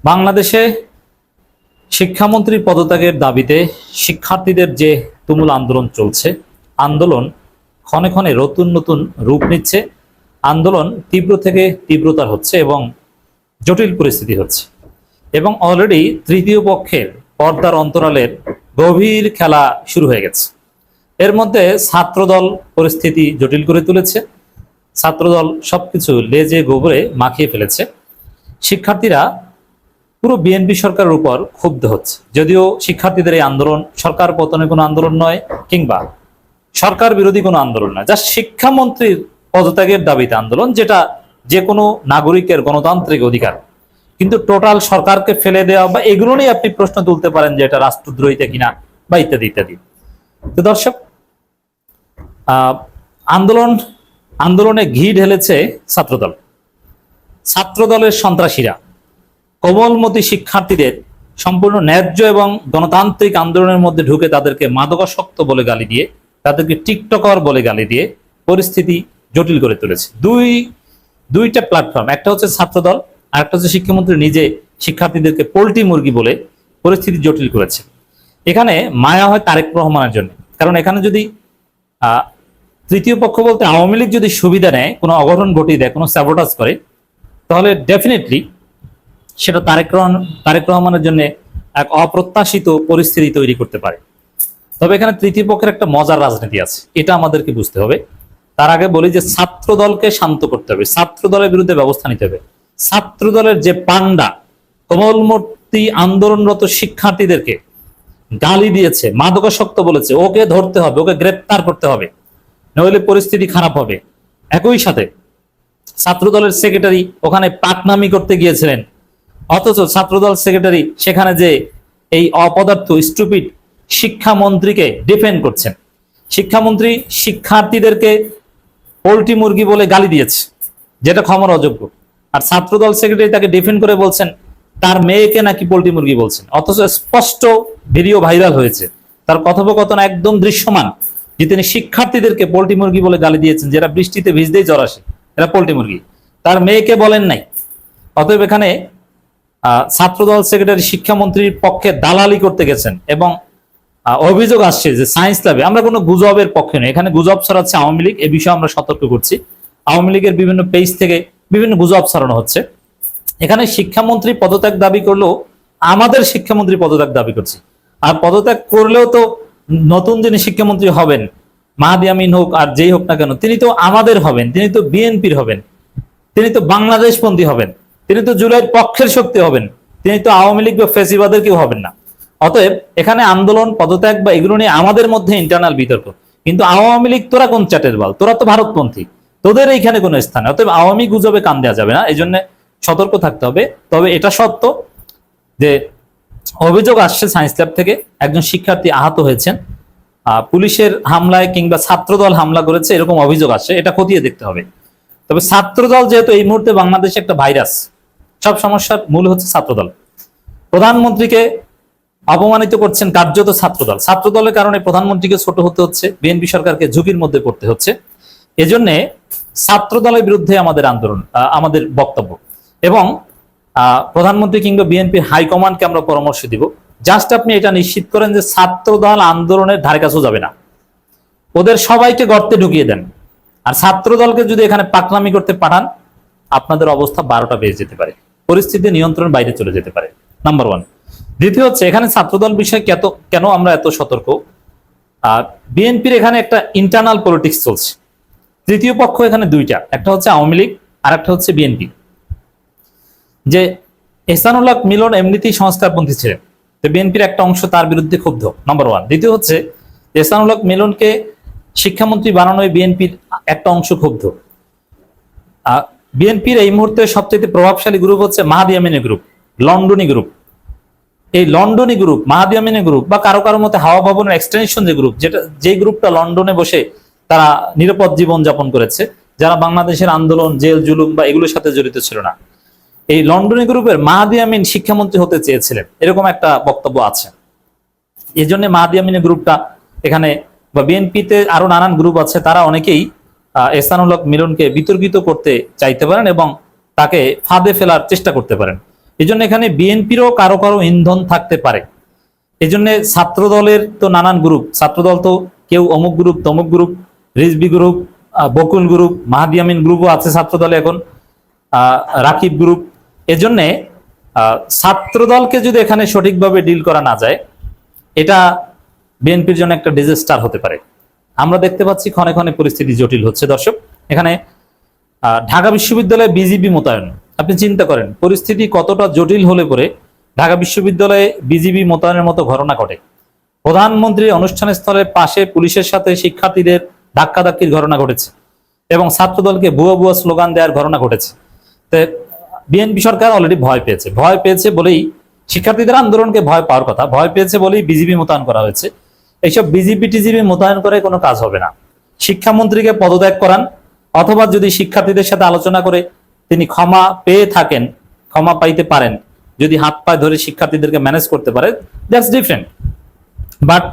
বাংলাদেশে শিক্ষামন্ত্রী পদত্যাগের দাবিতে শিক্ষার্থীদের যে তুমুল আন্দোলন চলছে, আন্দোলন ক্ষণে ক্ষণে নতুন নতুন রূপ নিচ্ছে, আন্দোলন তীব্র থেকে তীব্রতর হচ্ছে এবং জটিল পরিস্থিতি হচ্ছে এবং অলরেডি তৃতীয় পক্ষের পর্দার অন্তরালের গভীর খেলা শুরু হয়ে গেছে। এর মধ্যে ছাত্রদল পরিস্থিতি জটিল করে তুলেছে, ছাত্রদল সবকিছু লেজে গোবরে মাখিয়ে ফেলেছে। শিক্ষার্থীরা পুরো বিএনপি সরকারের উপর ক্ষুব্ধ হচ্ছে, যদিও শিক্ষার্থীদের এই আন্দোলন সরকার পতনের কোনো আন্দোলন নয় কিংবা সরকার বিরোধী কোনো আন্দোলন নয়, যা শিক্ষামন্ত্রীর পদত্যাগের দাবিতে আন্দোলন, যেটা যে কোনো নাগরিকের গণতান্ত্রিক অধিকার। কিন্তু টোটাল সরকারকে ফেলে দেওয়া বা এগুলো নিয়ে আপনি প্রশ্ন তুলতে পারেন যে এটা রাষ্ট্রদ্রোহিতা কিনা বা ইত্যাদি ইত্যাদি। তো দর্শক, আন্দোলনে ঘি ঢেলেছে ছাত্রদল। ছাত্রদলের সন্ত্রাসীরা কোমলমতি শিক্ষার্থীদের সম্পূর্ণ ন্যায্য এবং গণতান্ত্রিক আন্দোলনের মধ্যে ঢুকে তাদেরকে মাদকাসক্ত বলে গালি দিয়ে, তাদেরকে টিকটকার বলে গালি দিয়ে পরিস্থিতি জটিল করে তুলেছে। দুইটা প্ল্যাটফর্ম, একটা হচ্ছে ছাত্রদল আর একটা হচ্ছে শিক্ষামন্ত্রী নিজে শিক্ষার্থীদেরকে পোল্ট্রি মুরগি বলে পরিস্থিতি জটিল করেছে। এখানে মায়া হয় তারেক রহমানের জন্য, কারণ এখানে যদি তৃতীয় পক্ষ বলতে আওয়ামী লীগ যদি সুবিধা নেয়, কোনো অঘটন ঘটিয়ে দেয়, কোনো স্যাবোটাজ করে, তাহলে ডেফিনেটলি সেটা তারেক রহমানের জন্য এক অপ্রত্যাশিত পরিস্থিতি তৈরি করতে পারে। তবে এখানে তৃতীয় পক্ষের একটা মজার রাজনীতি আছে, এটা আমাদেরকে বুঝতে হবে। তার আগে বলি যে ছাত্র দলকে শান্ত করতে হবে, ছাত্র দলের বিরুদ্ধে ব্যবস্থা নিতে হবে। ছাত্র দলের যে পান্ডা কোমলমতি আন্দোলনরত শিক্ষার্থীদেরকে গালি দিয়েছে, মাদকাসক্ত বলেছে, ওকে ধরতে হবে, ওকে গ্রেপ্তার করতে হবে, নইলে পরিস্থিতি খারাপ হবে। একই সাথে ছাত্র দলের সেক্রেটারি ওখানে পাকনামি করতে গিয়েছিলেন, অথচ ছাত্রদল সেক্রেটারি সেখানে যে এই অপদার্থ স্টুপিড শিক্ষামন্ত্রীকে ডিফেন্ড করছেন। শিক্ষামন্ত্রী শিক্ষার্থীদেরকে পোল্ট্রি মুরগি বলে গালি দিয়েছে, যেটা ক্ষমার অযোগ্য, আর ছাত্রদল সেক্রেটারি তাকে ডিফেন্ড করে বলছেন তার মেয়েকে নাকি পোল্ট্রি মুরগি বলছেন, অথচ স্পষ্ট ভিডিও ভাইরাল হয়েছে, তার কথোপকথন একদম দৃশ্যমান যে তিনি শিক্ষার্থীদেরকে পোল্ট্রি মুরগি বলে গালি দিয়েছেন, যারা বৃষ্টিতে ভিজতেই জ্বর আসে, এরা পোল্ট্রি মুরগি, তার মেয়েকে বলেন নাই। অতএব এখানে ছাত্রদল সেক্রেটারি শিক্ষামন্ত্রীর পক্ষে দালালি করতে গেছেন এবং অভিযোগ আসছে যে সায়েন্স ল্যাবে, আমরা কোনো গুজবের পক্ষে নই, এখানে গুজব ছড়াচ্ছে আওয়ামী লীগ, এ বিষয়ে আমরা সতর্ক করছি। আওয়ামী লীগের বিভিন্ন পেজ থেকে বিভিন্ন গুজব ছড়ানো হচ্ছে। এখানে শিক্ষামন্ত্রী পদত্যাগ দাবি করলেও আমাদের শিক্ষামন্ত্রী পদত্যাগ দাবি করছে, আর পদত্যাগ করলেও তো নতুন যিনি শিক্ষামন্ত্রী হবেন, মাহাদি আমিন হোক আর যেই হোক না কেন, তিনি তো আমাদের হবেন, তিনি তো বিএনপির হবেন, তিনি তো বাংলাদেশপন্থী হবেন, তিনি তো জুলাইয়ের পক্ষের শক্তি হবেন, তিনি তো আওয়ামী লীগ বা ফেসিবাদের কেউ হবেন না। অতএব এখানে আন্দোলন পদত্যাগ বা এগুলো নিয়ে আমাদের মধ্যে ইন্টারনাল বিতর্ক, কিন্তু আওয়ামী লীগ তোরা কোন চাটের বাল, তোরা তো ভারতপন্থী, তোদের এইখানে কোনো স্থান। অতএব আওয়ামী গুজবে কান দেওয়া যাবে না, এই জন্য সতর্ক থাকতে হবে। তবে এটা সত্য যে অভিযোগ আসছে সায়েন্স ল্যাব থেকে, একজন শিক্ষার্থী আহত হয়েছেন, পুলিশের হামলায় কিংবা ছাত্রদল হামলা করেছে এরকম অভিযোগ আসছে, এটা খতিয়ে দেখতে হবে। তবে ছাত্রদল যেহেতু এই মুহূর্তে বাংলাদেশে একটা ভাইরাস, সব সমস্যার মূল হচ্ছে ছাত্রদল। প্রধানমন্ত্রীকে অপমানিত করছেন কার্যত ছাত্রদল, ছাত্রদলের কারণে প্রধানমন্ত্রীকে ছোট হতে হচ্ছে, বিএনপি সরকারকে ঝুঁকির মধ্যে পড়তে হচ্ছে। এজন্য ছাত্রদলের বিরুদ্ধে আমাদের আন্দোলন, আমাদের বক্তব্য, এবং প্রধানমন্ত্রী কিংবা বিএনপির হাইকমান্ডকে আমরা পরামর্শ দিব, জাস্ট আপনি এটা নিশ্চিত করেন যে ছাত্রদল আন্দোলনের ধারে কাছেও যাবে না, ওদের সবাইকে গর্তে ঢুকিয়ে দেন। আর ছাত্রদলকে যদি এখানে পাকনামি করতে পাঠান, আপনাদের অবস্থা 12টা বেজে যেতে পারে, পরিস্থিতি নিয়ন্ত্রণ বাইরে চলে যেতে পারে, নাম্বার 1। দ্বিতীয় হচ্ছে, এখানে ছাত্রদল বিষয়ে কেন আমরা এত সতর্ক, আর বিএনপির এখানে একটা ইন্টারনাল পলিটিক্স চলছে। তৃতীয় পক্ষ এখানে দুইটা, একটা হচ্ছে আওয়ামী লীগ আর একটা হচ্ছে বিএনপি। যে এহসানুল হক মিলন এমনিতেই সংস্কারপন্থী ছিলেন, তো বিএনপির একটা অংশ তার বিরুদ্ধে ক্ষুব্ধ, নাম্বার 1। দ্বিতীয় হচ্ছে, এহসানুল হক মিলনকে শিক্ষামন্ত্রী বানানোয় বিএনপির একটা অংশ ক্ষুব্ধ। বিএনপির এই মুহূর্তে সবচেয়ে প্রভাবশালী গ্রুপ হচ্ছে মাহাদি আমিনের গ্রুপ, লন্ডনী গ্রুপ। এই লন্ডনী গ্রুপ, মাহাদি আমিনের গ্রুপ, বা কারো কারো মতে হাওয়া ভবনের এক্সটেনশন যে গ্রুপ, যে গ্রুপটা লন্ডনে বসে তারা নিরাপদ জীবন যাপন করেছে, যারা বাংলাদেশের আন্দোলন, জেল জুলুম বা এগুলোর সাথে জড়িত ছিল না, এই লন্ডনী গ্রুপের মাহাদি আমিন শিক্ষামন্ত্রী হতে চেয়েছিলেন, এরকম একটা বক্তব্য আছে। এই জন্য মাহাদি আমিনের গ্রুপটা এখানে, বা বিএনপিতে আরো নানান গ্রুপ আছে, তারা অনেকেই এহসানুল হক মিলনকে বিতর্কিত করতে চাইতে পারেন এবং তাকে ফাঁদে ফেলার চেষ্টা করতে পারেন। এই জন্য এখানে বিএনপিরও কারো কারো ইন্ধন থাকতে পারে। এই জন্য ছাত্র দলের তো নানান গ্রুপ, ছাত্রদল তো কেউ অমুক গ্রুপ তমুক গ্রুপ, রিজবি গ্রুপ, বকুল গ্রুপ, মাহাদি আমিন গ্রুপও আছে ছাত্র দলে এখন, রাকিব গ্রুপ। এজন্যে ছাত্র দলকে যদি এখানে সঠিকভাবে ডিল করা না যায়, এটা বিএনপির জন্য একটা ডিজাস্টার হতে পারে। আমরা দেখতে পাচ্ছি ক্ষণে ক্ষণে পরিস্থিতি জটিল হচ্ছে। দর্শক, এখানে ঢাকা বিশ্ববিদ্যালয়ে বিজিবি মোতায়েন, আপনি চিন্তা করেন পরিস্থিতি কতটা জটিল হলে পরে ঢাকা বিশ্ববিদ্যালয়ে বিজিবি মোতায়েনের মতো ঘটনা ঘটে। প্রধানমন্ত্রী অনুষ্ঠান স্থলের পাশে পুলিশের সাথে শিক্ষার্থীদের ধাক্কাধাক্কির ঘটনা ঘটেছে এবং ছাত্রদলকে ভুয়া ভুয়া স্লোগান দেওয়ার ঘটনা ঘটেছে। তো বিএনপি সরকার অলরেডি ভয় পেয়েছে বলেই শিক্ষার্থীদের আন্দোলনকে ভয় পাওয়ার কথা, ভয় পেয়েছে বলেই বিজিবি মোতায়েন করা হয়েছে। এইসব বিজিবি টিজিবি মোতায়েন করে কোনো কাজ হবে না। শিক্ষামন্ত্রীকে পদত্যাগ করান, অথবা যদি শিক্ষার্থীদের সাথে আলোচনা করে তিনি ক্ষমা পেয়ে থাকেন, ক্ষমা পাইতে পারেন, যদি হাত পায়ে ধরে শিক্ষার্থীদেরকে ম্যানেজ করতে পারে, দ্যাটস ডিফারেন্ট। বাট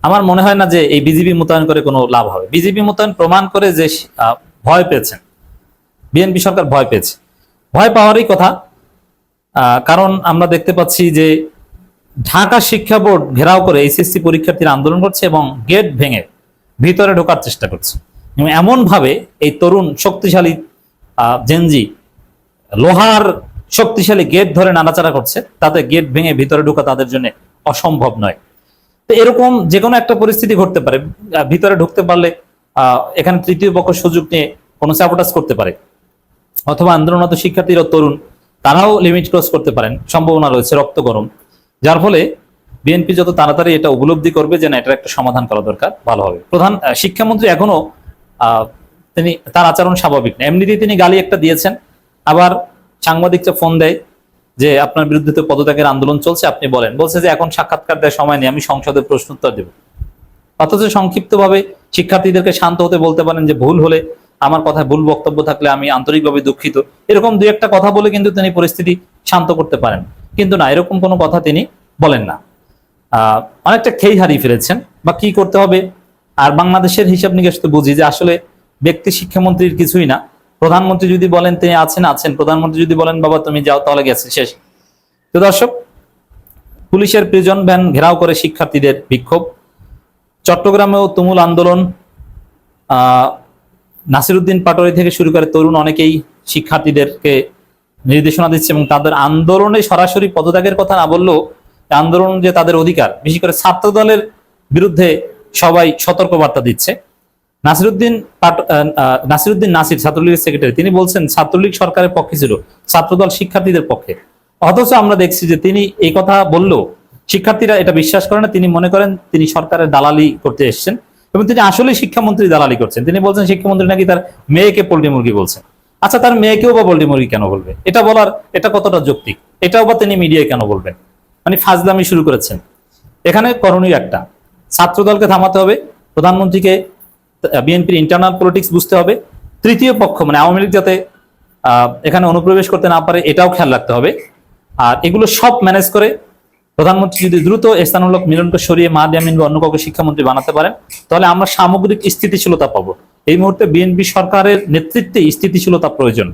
আমার মনে হয় না যে এই বিজিবি মোতায়েন করে কোনো লাভ হবে। বিজিবি মোতায়েন প্রমাণ করে যে ভয় পেয়েছেন, বিএনপি সরকার ভয় পেয়েছে, ভয় পাওয়ারই কথা। কারণ আমরা দেখতে পাচ্ছি যে ঢাকা শিক্ষা বোর্ড ঘেরাও করে এইচএসসি পরীক্ষার্থীরা আন্দোলন করছে এবং গেট ভেঙে ভিতরে ঢোকার চেষ্টা করছে। এবং এমন ভাবে এই তরুণ শক্তিশালী জেনজি লোহার শক্তিশালী গেট ধরে নাড়াচাড়া করছে, তাতে গেট ভেঙে ভিতরে ঢোকা তাদের জন্য অসম্ভব নয়। তো এরকম যে কোনো একটা পরিস্থিতি ঘটতে পারে, ভিতরে ঢুকতে পারলে এখানে তৃতীয় পক্ষ সুযোগ নিয়ে কোনো স্যাবোটাজ করতে পারে, অথবা আন্দোলনরত শিক্ষার্থীরা তরুণ, তারাও লিমিট ক্রস করতে পারেন, সম্ভাবনা রয়েছে রক্ত গরম। যার ফলে বিএনপি যত তাড়াতাড়ি এটা উপলব্ধি করবে যে না, এটার একটা সমাধান করা দরকার, ভালো হবে। প্রধান শিক্ষামন্ত্রী এখনো তিনি তার আচরণ স্বাভাবিক না, এমনিতেই তিনি গালি একটা দিয়েছেন, আবার সাংবাদিকরা ফোন দেয় যে আপনার বিরুদ্ধে তো পদত্যাগের আন্দোলন চলছে, আপনি বলেন, বলছে যে এখন সাক্ষাৎকার দেওয়ার সময় নেই, আমি সংসদে প্রশ্নোত্তর দেব। অথচ সংক্ষিপ্তভাবে শিক্ষার্থীদেরকে শান্ত হতে বলতে পারেন যে ভুল হলে, আমার কথায় ভুল বক্তব্য থাকলে আমি আন্তরিকভাবে দুঃখিত, এরকম দুই একটা কথা বলে কিন্তু তিনি পরিস্থিতি শান্ত করতে পারেন। কিন্তু না, এরকম কোনো কথা তিনি বলেন না। অনেকটা খেই হারিয়ে ফেলেছেন বা কি করতে হবে। আর বাংলাদেশের হিসাব নিকাশ তো বুঝি যে আসলে ব্যক্তি শিক্ষামন্ত্রীর কিছুই না। প্রধানমন্ত্রী যদি বলেন তিনি আছেন, প্রধানমন্ত্রী যদি বলেন বাবা তুমি যাও, তাহলে গেছে, শেষ। তো দর্শক, পুলিশের প্রিজন ভ্যান ঘেরাও করে শিক্ষার্থীদের বিক্ষোভ। চট্টগ্রামেও তুমুল আন্দোলন। নাসিরউদ্দিন পাটোয়ারি থেকে শুরু করে তরুণ অনেকেই শিক্ষার্থীদেরকে নির্দেশনা দিচ্ছে এবং তাদের আন্দোলনে সরাসরি পদত্যাগের কথা না বললেও আন্দোলন যে তাদের অধিকার, বিশেষ করে ছাত্র দলের বিরুদ্ধে সবাই সতর্কবার্তা দিচ্ছে। নাসির নাসির ছাত্রলীগের সেক্রেটারি, তিনি বলছেন ছাত্রলীগ সরকারের পক্ষে ছিল, ছাত্রদল শিক্ষার্থীদের পক্ষে। অথচ আমরা দেখছি যে তিনি এই কথা বললেও শিক্ষার্থীরা এটা বিশ্বাস করে না। তিনি মনে করেন তিনি সরকারের দালালি করতে এসেছেন এবং তিনি আসলে শিক্ষামন্ত্রী দালালি করছেন। তিনি বলছেন শিক্ষামন্ত্রী নাকি তার মেয়েকে পোল্ট্রি মুরগি বলছেন। আচ্ছা, তার মেয়েকেও বা পোল্ট্রি মুরগি কেন বলবে? এটা বলার এটা কতটা যৌক্তিক? এটাও বা তিনি মিডিয়ায় কেন বলবেন? মানে ফাজলামি শুরু করেছেন। এখানে করণীয় একটা, ছাত্রদলকে থামাতে হবে, প্রধানমন্ত্রীকে বিএনপির ইন্টারনাল পলিটিক্স বুঝতে হবে, তৃতীয় পক্ষ মানে আওয়ামী লীগ যাতে এখানে অনুপ্রবেশ করতে না পারে এটাও খেয়াল রাখতে হবে। আর এগুলো সব ম্যানেজ করে প্রধানমন্ত্রী যদি দ্রুত স্থানমূলক মিলনকে সরিয়ে মাহাদি আমিন বা অন্য কাউকে শিক্ষামন্ত্রী বানাতে পারেন, তাহলে আমরা সামগ্রিক স্থিতিশীলতা পাবো। এই মুহূর্তে বিএনপি সরকারের নেতৃত্বে স্থিতিশীলতা প্রয়োজন।